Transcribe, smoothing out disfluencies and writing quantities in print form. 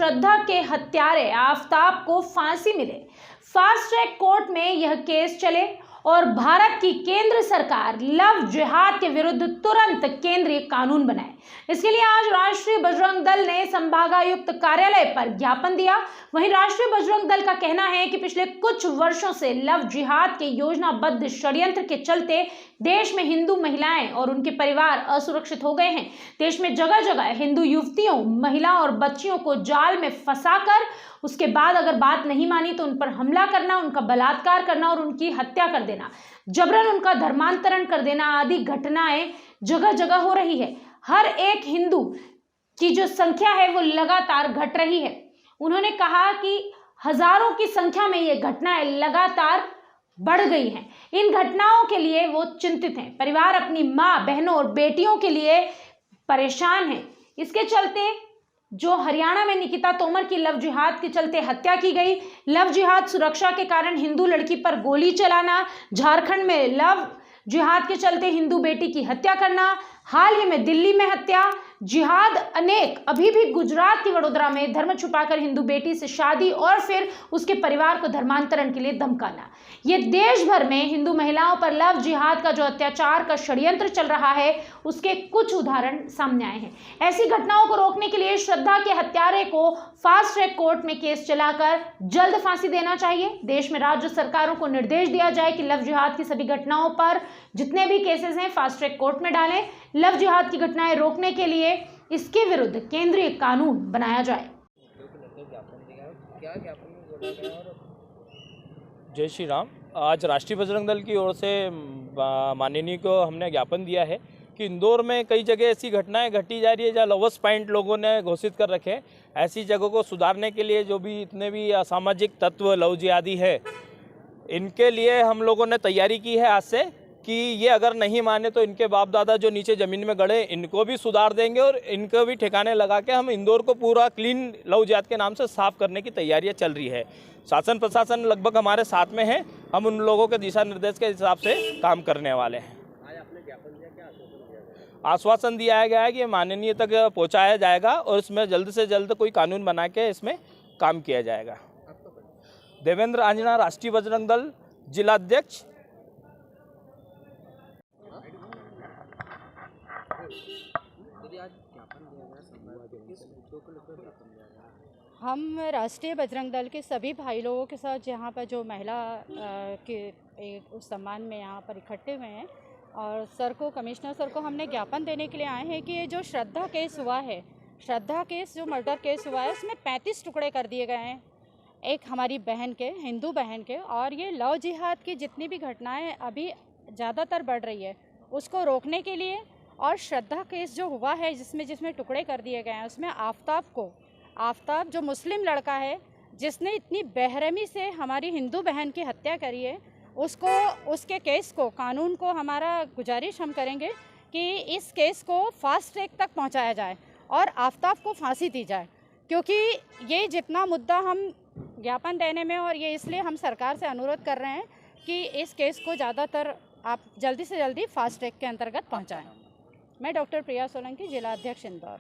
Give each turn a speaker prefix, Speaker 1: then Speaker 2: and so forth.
Speaker 1: श्रद्धा के हत्यारे आफताब को फांसी मिले। फास्ट ट्रैक कोर्ट में यह केस चले और भारत की केंद्र सरकार लव जिहाद के विरुद्ध तुरंत केंद्रीय कानून बनाए। इसके लिए आज राष्ट्रीय बजरंग दल ने संभागायुक्त कार्यालय पर ज्ञापन दिया। वहीं राष्ट्रीय बजरंग दल का कहना है कि पिछले कुछ वर्षों से लव जिहाद के योजनाबद्ध षड्यंत्र के चलते देश में हिंदू महिलाएं और उनके परिवार असुरक्षित हो गए हैं। देश में जगह जगह हिंदू युवतियों, महिलाओं और बच्चियों को जाल में फंसाकर उसके बाद अगर बात नहीं मानी तो उन पर हमला करना, उनका बलात्कार करना और उनकी हत्या कर देना, जबरन उनका धर्मांतरण कर देना आदि घटनाएं जगह जगह हो रही है। हर एक हिंदू की जो संख्या है वो लगातार घट रही है। उन्होंने कहा कि हजारों की संख्या में ये घटनाएं लगातार बढ़ गई हैं। इन घटनाओं के लिए वो चिंतित हैं। परिवार अपनी माँ, बहनों और बेटियों के लिए परेशान है। इसके चलते जो हरियाणा में निकिता तोमर की लव जिहाद के चलते हत्या की गई, लव जिहाद सुरक्षा के कारण हिंदू लड़की पर गोली चलाना, झारखंड में लव जिहाद के चलते हिंदू बेटी की हत्या करना, हाल ही में दिल्ली में हत्या, जिहाद अनेक, अभी भी गुजरात की वडोदरा में धर्म छुपाकर हिंदू बेटी से शादी और फिर उसके परिवार को धर्मांतरण के लिए धमकाना। ये देश भर में हिंदू महिलाओं पर लव जिहाद का जो अत्याचार का षड्यंत्र चल रहा है उसके कुछ उदाहरण सामने आए हैं। ऐसी घटनाओं को रोकने के लिए श्रद्धा के हत्यारे को फास्ट ट्रैक कोर्ट में केस चलाकर जल्द फांसी देना चाहिए। देश में राज्य सरकारों को निर्देश दिया जाए कि लव जिहाद की सभी घटनाओं पर जितने भी केसेस हैं फास्ट ट्रैक कोर्ट में डालें। लव जिहाद की घटनाएं रोकने के लिए इसके विरुद्ध केंद्रीय कानून बनाया जाए।
Speaker 2: जय श्री राम। आज राष्ट्रीय बजरंग दल की ओर से माननीय को हमने ज्ञापन दिया है कि इंदौर में कई जगह ऐसी घटनाएं घटी जा रही है जहाँ लवर्स पॉइंट लोगों ने घोषित कर रखे हैं। ऐसी जगहों को सुधारने के लिए जो भी इतने भी असामाजिक तत्व लव जिहादी है, इनके लिए हम लोगों ने तैयारी की है आज से कि ये अगर नहीं माने तो इनके बाप दादा जो नीचे ज़मीन में गड़े इनको भी सुधार देंगे और इनको भी ठिकाने लगा के हम इंदौर को पूरा क्लीन लव जिहाद के नाम से साफ करने की तैयारियां चल रही है। शासन प्रशासन लगभग हमारे साथ में है। हम उन लोगों के दिशा निर्देश के हिसाब से काम करने वाले हैं।
Speaker 3: आज आपने ज्ञापन दिया, क्या आश्वासन दिया गया?
Speaker 2: आश्वासन दिया गया है कि माननीय तक पहुँचाया जाएगा और इसमें जल्द से जल्द कोई कानून बना के इसमें काम किया जाएगा। देवेंद्र आंजना, राष्ट्रीय बजरंग दल, जिलाध्यक्ष।
Speaker 4: हम राष्ट्रीय बजरंग दल के सभी भाई लोगों के साथ यहाँ पर जो महिला के उस सम्मान में यहाँ पर इकट्ठे हुए हैं और सर को, कमिश्नर सर को हमने ज्ञापन देने के लिए आए हैं कि ये जो श्रद्धा केस हुआ है, श्रद्धा केस जो मर्डर केस हुआ है उसमें 35 टुकड़े कर दिए गए हैं, एक हमारी बहन के, हिंदू बहन के। और ये लव जिहाद की जितनी भी घटनाएं अभी ज़्यादातर बढ़ रही है उसको रोकने के लिए, और श्रद्धा केस जो हुआ है जिसमें टुकड़े कर दिए गए हैं उसमें आफताब जो मुस्लिम लड़का है जिसने इतनी बेरहमी से हमारी हिंदू बहन की हत्या करी है, उसके केस को, कानून को हमारा गुजारिश हम करेंगे कि इस केस को फास्ट ट्रैक तक पहुंचाया जाए और आफताब को फांसी दी जाए। क्योंकि ये जितना मुद्दा हम ज्ञापन देने में, और ये इसलिए हम सरकार से अनुरोध कर रहे हैं कि इस केस को ज़्यादातर आप जल्दी से जल्दी फास्ट ट्रैक के अंतर्गत पहुँचाएँ। मैं डॉक्टर प्रिया सोलंकी, जिला अध्यक्ष इंदौर।